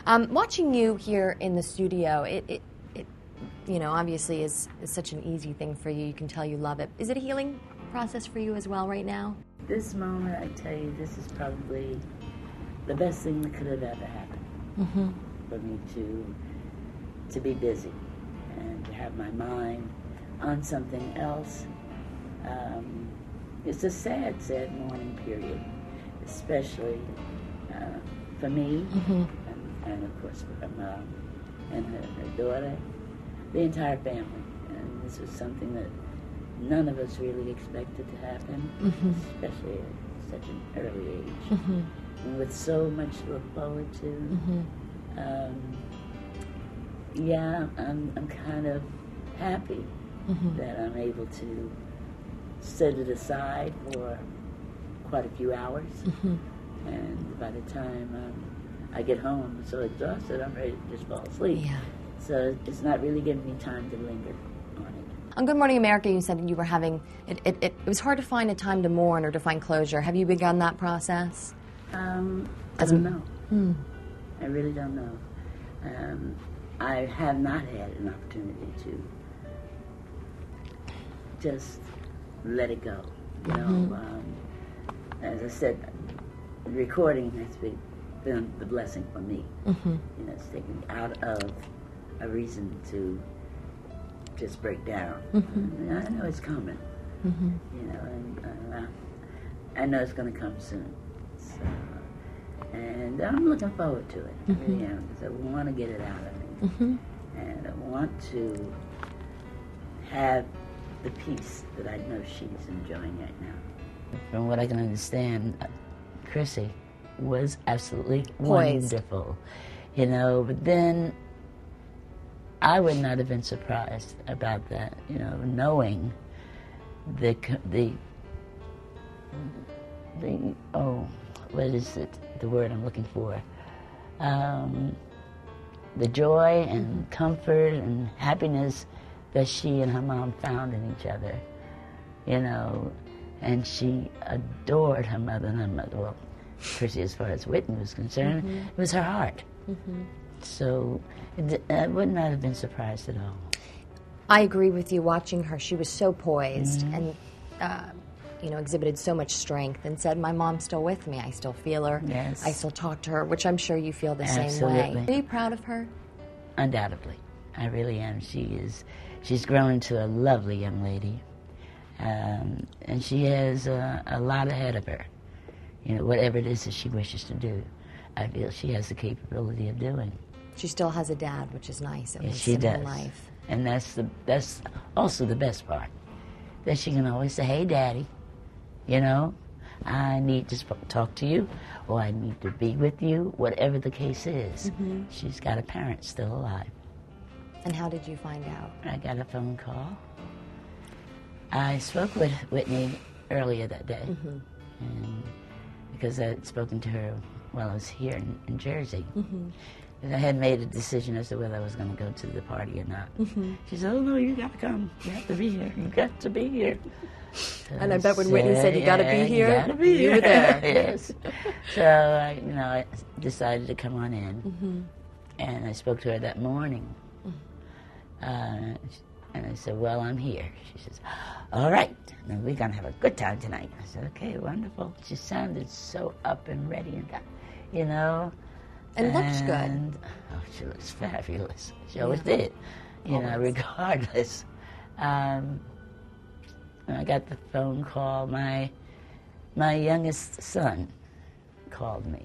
Watching you here in the studio, it you know, obviously is such an easy thing for you. You can tell you love it. Is it a healing process for you as well right now? This moment, I tell you, this is probably the best thing that could have ever happened for me to be busy and to have my mind on something else. It's a sad, sad mourning period, especially for me, and of course for her mom and her daughter, the entire family. And this was something that none of us really expected to happen, especially at such an early age, and with so much to look forward to. Yeah, I'm kind of happy that I'm able to set it aside for quite a few hours, and by the time I get home, I'm so exhausted, I'm ready to just fall asleep. Yeah. So it's not really giving me time to linger on it. On Good Morning America, you said you were having, it was hard to find a time to mourn or to find closure. Have you begun that process? I don't know. I really don't know. I have not had an opportunity to just let it go. You know, as I said, recording has been the blessing for me. You know, it's taken me out of a reason to just break down. I know it's coming. You know, and I know it's going to come soon. So, and I'm looking forward to it. I really am, because I want to get it out of me. And I want to have the peace that I know she's enjoying right now. From what I can understand, Chrissy was absolutely wonderful. You know, but then I would not have been surprised about that, you know, knowing the what is it, the word I'm looking for? The joy and comfort and happiness that she and her mom found in each other, you know, and she adored her mother and her mother. Well, Chrissy, as far as Whitney was concerned, it was her heart. So I would not have been surprised at all. I agree with you. Watching her, she was so poised and, you know, exhibited so much strength and said, my mom's still with me. I still feel her. Yes. I still talk to her, which I'm sure you feel the same way. Are you proud of her? Undoubtedly. I really am. She's grown into a lovely young lady. And she has a lot ahead of her. You know, whatever it is that she wishes to do, I feel she has the capability of doing. She still has a dad, which is nice, at least she in does. her life. And that's also the best part, that she can always say, hey, Daddy, you know, I need to talk to you, or I need to be with you, whatever the case is. She's got a parent still alive. And how did you find out? I got a phone call. I spoke with Whitney earlier that day, and because I had spoken to her while I was here in Jersey. And I had made a decision as to whether I was going to go to the party or not. She said, oh, no, you got to come. You have to be here. You got to be here. So And I bet when Whitney said, you got to be here, you got to be here. You were there. Yes. So, I decided to come on in. And I spoke to her that morning. And I said, well, I'm here. She says, all right, then we're going to have a good time tonight. I said, okay, wonderful. She sounded so up and ready and, you know. And looks good. Oh, she looks fabulous. She always did, you know, regardless. When I got the phone call, my youngest son called me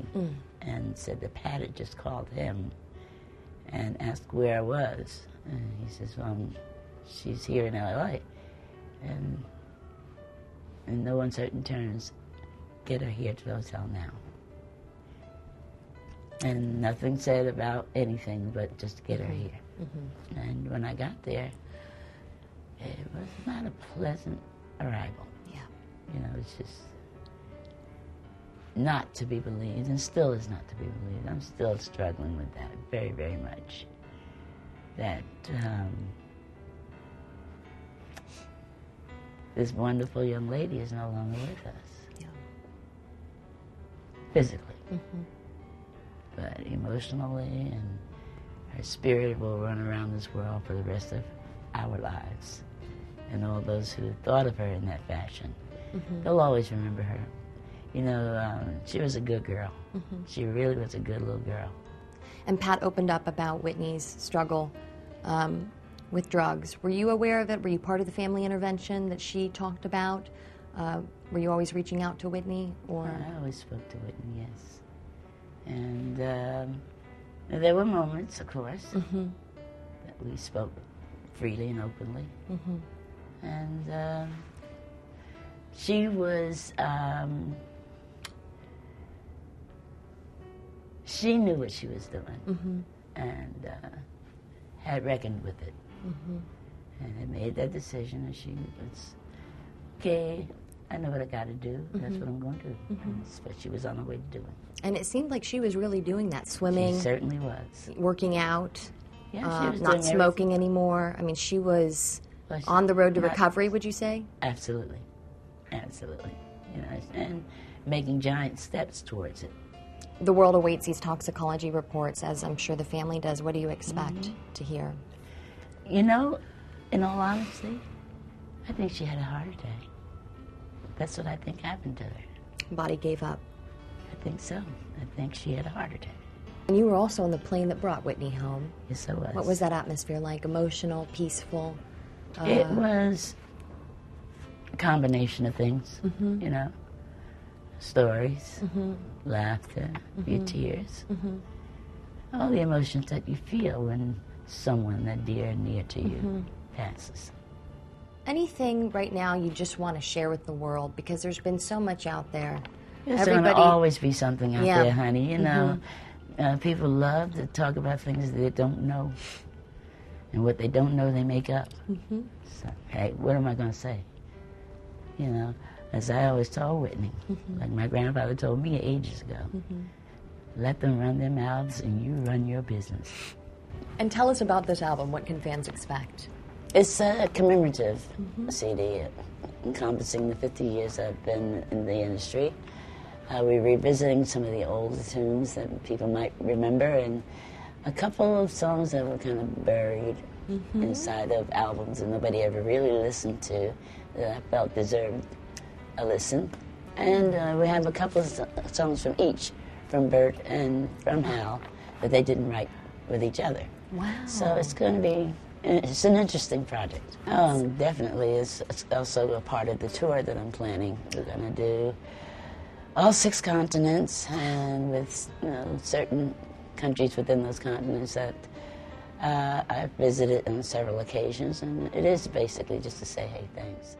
and said that Pat had just called him and asked where I was. And he says, well, she's here in L.A. And in no uncertain terms, get her here to the hotel now. And nothing said about anything, but just get her here. And when I got there, it was not a pleasant arrival. Yeah. You know, it's just not to be believed, and still is not to be believed. I'm still struggling with that very, very much. That this wonderful young lady is no longer with us. Yeah. Physically. but emotionally, and her spirit will run around this world for the rest of our lives. And all those who thought of her in that fashion, they'll always remember her. You know, she was a good girl. She really was a good little girl. And Pat opened up about Whitney's struggle with drugs. Were you aware of it? Were you part of the family intervention that she talked about? Were you always reaching out to Whitney? Or I always spoke to Whitney, yes. And there were moments, of course, that we spoke freely and openly. And she was, she knew what she was doing, and had reckoned with it, and had made that decision, and she was, okay, I know what I got to do, that's what I'm going to do. And that's what she was on her way to doing. And it seemed like she was really doing that, swimming. She certainly was. Working out, Yeah, she was not doing smoking anymore. I mean, she was on the road to recovery, would you say? Absolutely. Absolutely. You know, and making giant steps towards it. The world awaits these toxicology reports, as I'm sure the family does. What do you expect to hear? You know, in all honesty, I think she had a heart attack. That's what I think happened to her. Body gave up. I think so. I think she had a heart attack. And you were also on the plane that brought Whitney home. Yes, I was. What was that atmosphere like? Emotional, peaceful? It was a combination of things, you know. Stories, laughter, a few tears. All the emotions that you feel when someone that dear and near to you passes. Anything right now you just want to share with the world? Because there's been so much out there. There's going to always be something out there, honey. You know, people love to talk about things they don't know. And what they don't know, they make up. So, hey, what am I going to say? You know, as I always told Whitney, like my grandfather told me ages ago, let them run their mouths and you run your business. And tell us about this album. What can fans expect? It's a commemorative CD encompassing the 50 years I've been in the industry. We're revisiting some of the older tunes that people might remember, and a couple of songs that were kind of buried inside of albums that nobody ever really listened to, that I felt deserved a listen. And we have a couple of songs from each, from Bert and from Hal, that they didn't write with each other. Wow. So it's going to be, it's an interesting project. Definitely. It's also a part of the tour that I'm planning. We're going to do all 6 continents, and with certain countries within those continents that I've visited on several occasions, and it is basically just to say, hey, thanks.